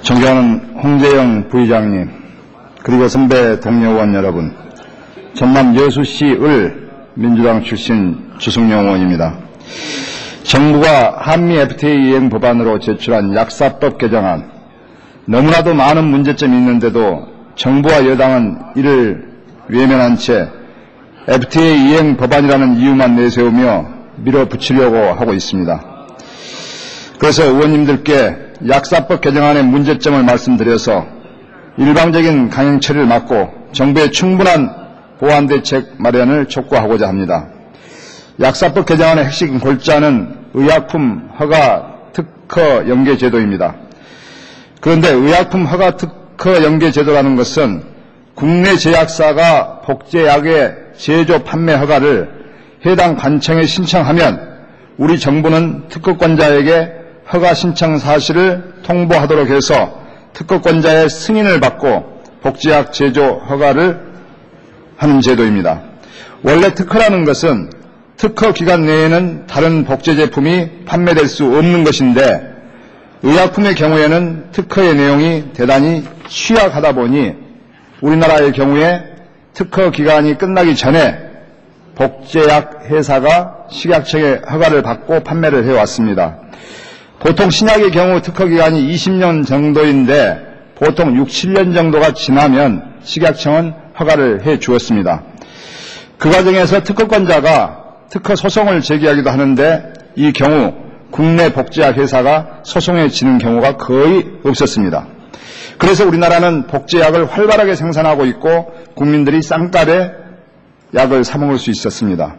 존경하는 홍재영 부의장님, 그리고 선배 동료 의원 여러분, 전남 여수시 을 민주당 출신 주승용 의원입니다. 정부가 한미 FTA 이행 법안으로 제출한 약사법 개정안, 너무나도 많은 문제점이 있는데도 정부와 여당은 이를 외면한 채 FTA 이행 법안이라는 이유만 내세우며 밀어붙이려고 하고 있습니다. 그래서 의원님들께 약사법 개정안의 문제점을 말씀드려서 일방적인 강행 처리를 막고 정부의 충분한 보완 대책 마련을 촉구하고자 합니다. 약사법 개정안의 핵심 골자는 의약품 허가 특허 연계 제도입니다. 그런데 의약품 허가 특허 연계 제도라는 것은 국내 제약사가 복제약의 제조 판매 허가를 해당 관청에 신청하면 우리 정부는 특허권자에게 허가 신청 사실을 통보하도록 해서 특허권자의 승인을 받고 복제약 제조 허가를 하는 제도입니다. 원래 특허라는 것은 특허 기간 내에는 다른 복제 제품이 판매될 수 없는 것인데 의약품의 경우에는 특허의 내용이 대단히 취약하다 보니 우리나라의 경우에 특허 기간이 끝나기 전에 복제약 회사가 식약청의 허가를 받고 판매를 해왔습니다. 보통 신약의 경우 특허 기간이 20년 정도인데 보통 6, 7년 정도가 지나면 식약청은 허가를 해 주었습니다. 그 과정에서 특허권자가 특허 소송을 제기하기도 하는데 이 경우 국내 복제약 회사가 소송에 지는 경우가 거의 없었습니다. 그래서 우리나라는 복제약을 활발하게 생산하고 있고 국민들이 싼값에 약을 사 먹을 수 있었습니다.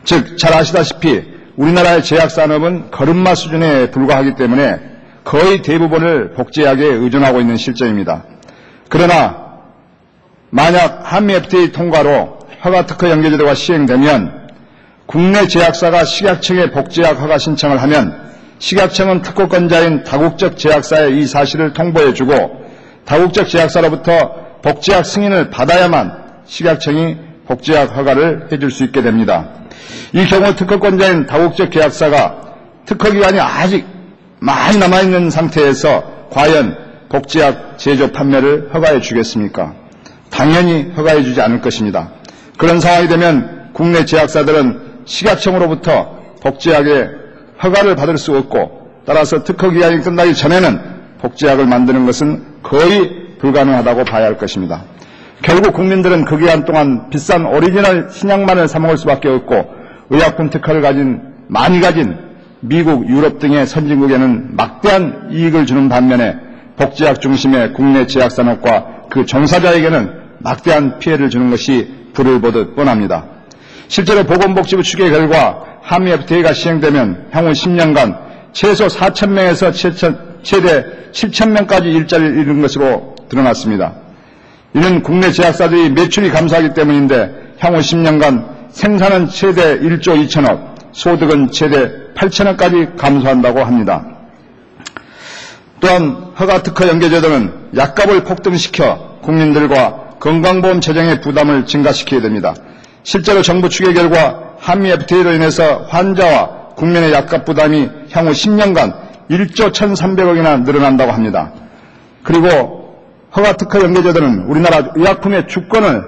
즉 잘 아시다시피 우리나라의 제약산업은 걸음마 수준에 불과하기 때문에 거의 대부분을 복제약에 의존하고 있는 실정입니다. 그러나 만약 한미 FTA 통과로 허가 특허 연계 제도가 시행되면 국내 제약사가 식약청에 복제약 허가 신청을 하면 식약청은 특허권자인 다국적 제약사에 이 사실을 통보해주고 다국적 제약사로부터 복제약 승인을 받아야만 식약청이 복제약 허가를 해줄 수 있게 됩니다. 이 경우 특허권자인 다국적 제약사가 특허기간이 아직 많이 남아있는 상태에서 과연 복제약 제조 판매를 허가해 주겠습니까? 당연히 허가해 주지 않을 것입니다. 그런 상황이 되면 국내 제약사들은 식약청으로부터 복제약의 허가를 받을 수 없고 따라서 특허기간이 끝나기 전에는 복제약을 만드는 것은 거의 불가능하다고 봐야 할 것입니다. 결국 국민들은 그 기간 동안 비싼 오리지널 신약만을 사 먹을 수밖에 없고 의약품 특허를 많이 가진 미국, 유럽 등의 선진국에는 막대한 이익을 주는 반면에 복제약 중심의 국내 제약산업과 그 종사자에게는 막대한 피해를 주는 것이 불을 보듯 뻔합니다. 실제로 보건복지부 추계 결과 한미 FTA가 시행되면 향후 10년간 최소 4,000명에서 최대 7,000명까지 일자리를 잃는 것으로 드러났습니다. 이는 국내 제약사들이 매출이 감소하기 때문인데 향후 10년간 생산은 최대 1조 2천억, 소득은 최대 8천억까지 감소한다고 합니다. 또한 허가 특허 연계 제도는 약값을 폭등시켜 국민들과 건강보험 재정의 부담을 증가시키게 됩니다. 실제로 정부 추계 결과 한미 FTA로 인해서 환자와 국민의 약값 부담이 향후 10년간 1조 1,300억이나 늘어난다고 합니다. 그리고 허가 특허 연계 제도는 우리나라 의약품의 주권을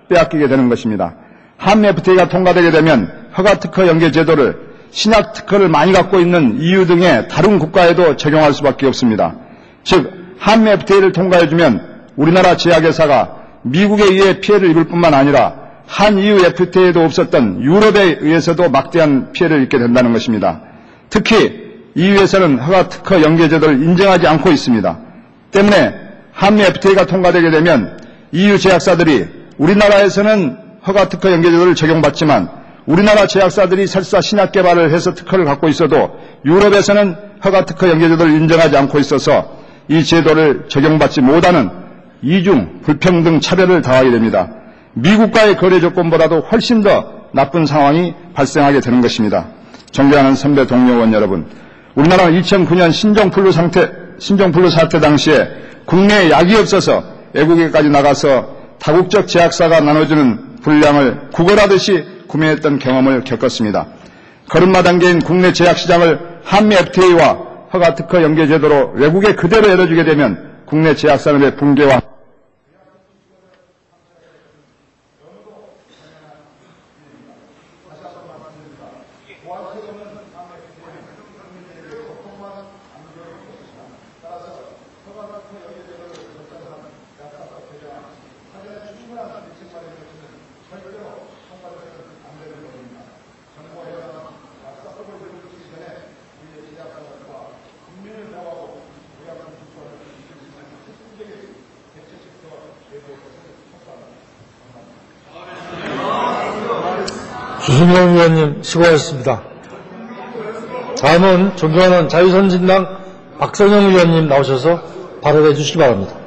빼앗기게 되는 것입니다. 한미 FTA가 통과되게 되면 허가 특허 연계 제도를 신약 특허를 많이 갖고 있는 EU 등의 다른 국가에도 적용할 수밖에 없습니다. 즉 한미 FTA를 통과해주면 우리나라 제약회사가 미국에 의해 피해를 입을 뿐만 아니라 한 EU FTA에도 없었던 유럽에 의해서도 막대한 피해를 입게 된다는 것입니다. 특히 EU에서는 허가 특허 연계 제도를 인정하지 않고 있습니다. 때문에 한미 FTA가 통과되게 되면 EU 제약사들이 우리나라에서는 허가 특허 연계 제도를 적용받지만 우리나라 제약사들이 설사 신약 개발을 해서 특허를 갖고 있어도 유럽에서는 허가 특허 연계 제도를 인정하지 않고 있어서 이 제도를 적용받지 못하는 이중 불평등 차별을 당하게 됩니다. 미국과의 거래 조건보다도 훨씬 더 나쁜 상황이 발생하게 되는 것입니다. 존경하는 선배 동료 의원 여러분, 우리나라는 2009년 신종플루 사태 당시에 국내에 약이 없어서 외국에까지 나가서 다국적 제약사가 나눠주는 분량을 구걸하듯이 구매했던 경험을 겪었습니다. 걸음마 단계인 국내 제약시장을 한미 FTA와 허가 특허 연계 제도로 외국에 그대로 열어주게 되면 국내 제약산업의 붕괴와 주승용 의원님 수고하셨습니다. 다음은 존경하는 자유선진당 박성영 의원님 나오셔서 발언해 주시기 바랍니다.